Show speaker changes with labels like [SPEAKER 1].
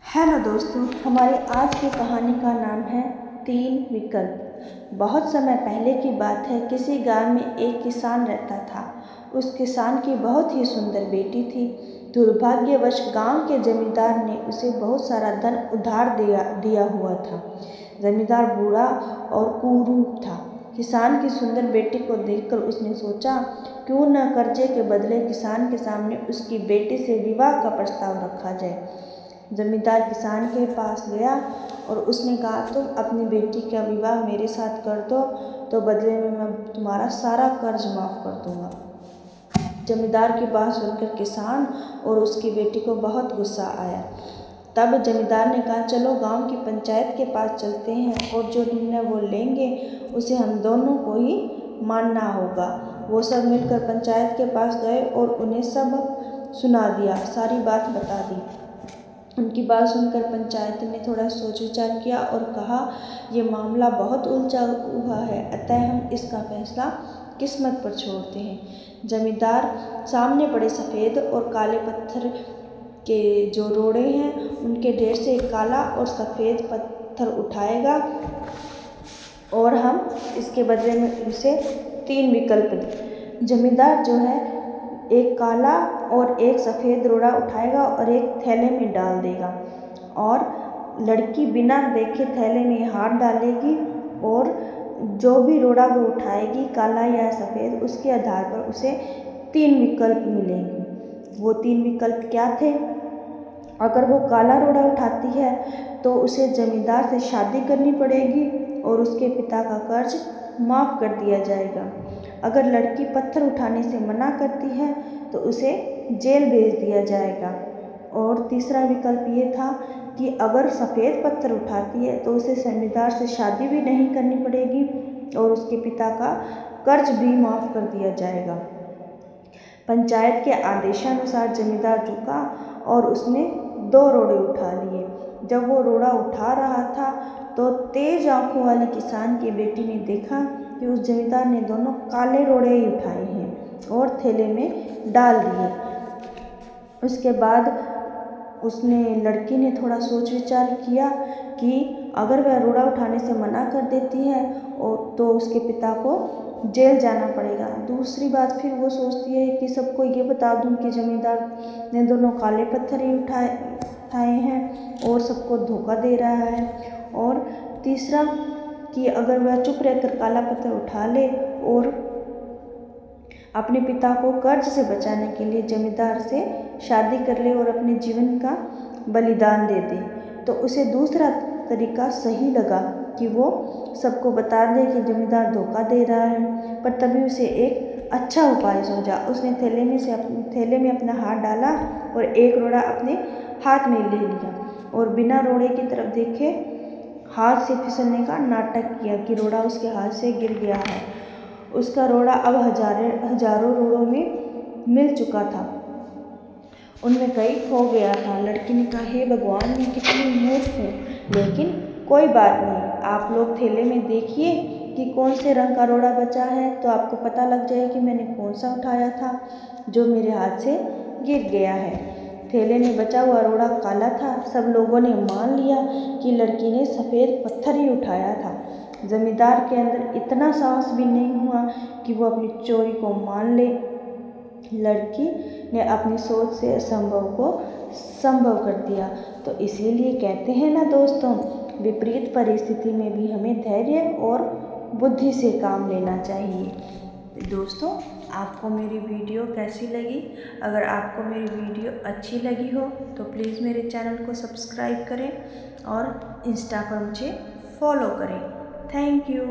[SPEAKER 1] Hello दोस्तों, हमारी आज की कहानी का नाम है 3 विकल्प। बहुत समय पहले की बात है। किसी गांव में एक किसान रहता था। उस किसान की बहुत ही सुंदर बेटी थी। दुर्भाग्यवश गांव के जमींदार ने उसे बहुत सारा धन उधार दिया हुआ था। जमींदार बूढ़ा और कुरूप था। किसान की सुंदर बेटी को देखकर उसने सोचा, क्यों न कर्जे के बदले किसान के सामने उसकी बेटी से विवाह का प्रस्ताव रखा जाए। जमींदार किसान के पास गया और उसने कहा, तुम अपनी बेटी का विवाह मेरे साथ कर दो तो बदले में मैं तुम्हारा सारा कर्ज माफ़ कर दूंगा। जमींदार की बात सुनकर किसान और उसकी बेटी को बहुत गुस्सा आया। तब जमींदार ने कहा, चलो गांव की पंचायत के पास चलते हैं और जो निर्णय वो लेंगे उसे हम दोनों को ही मानना होगा। वो सब मिलकर पंचायत के पास गए और उन्हें सब सुना दिया, सारी बात बता दी। उनकी बात सुनकर पंचायत ने थोड़ा सोच विचार किया और कहा, ये मामला बहुत उलझा हुआ है, अतः हम इसका फैसला किस्मत पर छोड़ते हैं। जमींदार सामने पड़े सफ़ेद और काले पत्थर के जो रोड़े हैं उनके ढेर से एक काला और सफ़ेद पत्थर उठाएगा और हम इसके बदले में उसे 3 विकल्प दें। जमींदार जो है एक काला और एक सफ़ेद रोड़ा उठाएगा और एक थैले में डाल देगा और लड़की बिना देखे थैले में हाथ डालेगी और जो भी रोड़ा वो उठाएगी, काला या सफ़ेद, उसके आधार पर उसे 3 विकल्प मिलेंगे। वो 3 विकल्प क्या थे? अगर वो काला रोड़ा उठाती है तो उसे जमींदार से शादी करनी पड़ेगी और उसके पिता का कर्ज माफ़ कर दिया जाएगा। अगर लड़की पत्थर उठाने से मना करती है तो उसे जेल भेज दिया जाएगा। और तीसरा विकल्प ये था कि अगर सफ़ेद पत्थर उठाती है तो उसे जमींदार से शादी भी नहीं करनी पड़ेगी और उसके पिता का कर्ज भी माफ़ कर दिया जाएगा। पंचायत के आदेशानुसार जमींदार झुका और उसने 2 रोड़े उठा लिए। जब वो रोड़ा उठा रहा था तो तेज आंखों वाली किसान की बेटी ने देखा कि उस जमींदार ने दोनों काले रोड़े ही उठाए हैं और थैले में डाल दिए। उसके बाद लड़की ने थोड़ा सोच विचार किया कि अगर वह रोड़ा उठाने से मना कर देती है तो उसके पिता को जेल जाना पड़ेगा। दूसरी बात फिर वो सोचती है कि सबको ये बता दूं कि जमींदार ने दोनों काले पत्थर ही उठाए हैं और सबको धोखा दे रहा है। और तीसरा कि अगर वह चुप रहकर काला पत्थर उठा ले और अपने पिता को कर्ज से बचाने के लिए जमींदार से शादी कर ले और अपने जीवन का बलिदान दे दे, तो उसे दूसरा तरीका सही लगा कि वो सबको बता दे कि जमींदार धोखा दे रहा है। पर तभी उसे एक अच्छा उपाय सूझा। उसने थैले में अपना हाथ डाला और एक रोड़ा अपने हाथ में ले लिया और बिना रोड़े की तरफ देखे हाथ से फिसलने का नाटक किया कि रोड़ा उसके हाथ से गिर गया है। उसका रोड़ा अब हजारों रोड़ों में मिल चुका था, उनमें कई खो गया था। लड़की ने कहा, हे भगवान, मैं कितनी मूर्ख हूँ, लेकिन कोई बात नहीं। आप लोग थैले में देखिए कि कौन से रंग का रोड़ा बचा है, तो आपको पता लग जाए कि मैंने कौन सा उठाया था जो मेरे हाथ से गिर गया है। थैले में बचा हुआ रोड़ा काला था। सब लोगों ने मान लिया कि लड़की ने सफ़ेद पत्थर ही उठाया था। जमींदार के अंदर इतना साहस भी नहीं हुआ कि वो अपनी चोरी को मान ले। लड़की ने अपनी सोच से असंभव को संभव कर दिया। तो इसीलिए कहते हैं ना दोस्तों, विपरीत परिस्थिति में भी हमें धैर्य और बुद्धि से काम लेना चाहिए। दोस्तों, आपको मेरी वीडियो कैसी लगी? अगर आपको मेरी वीडियो अच्छी लगी हो तो प्लीज़ मेरे चैनल को सब्सक्राइब करें और इंस्टा पर मुझे फॉलो करें। Thank you.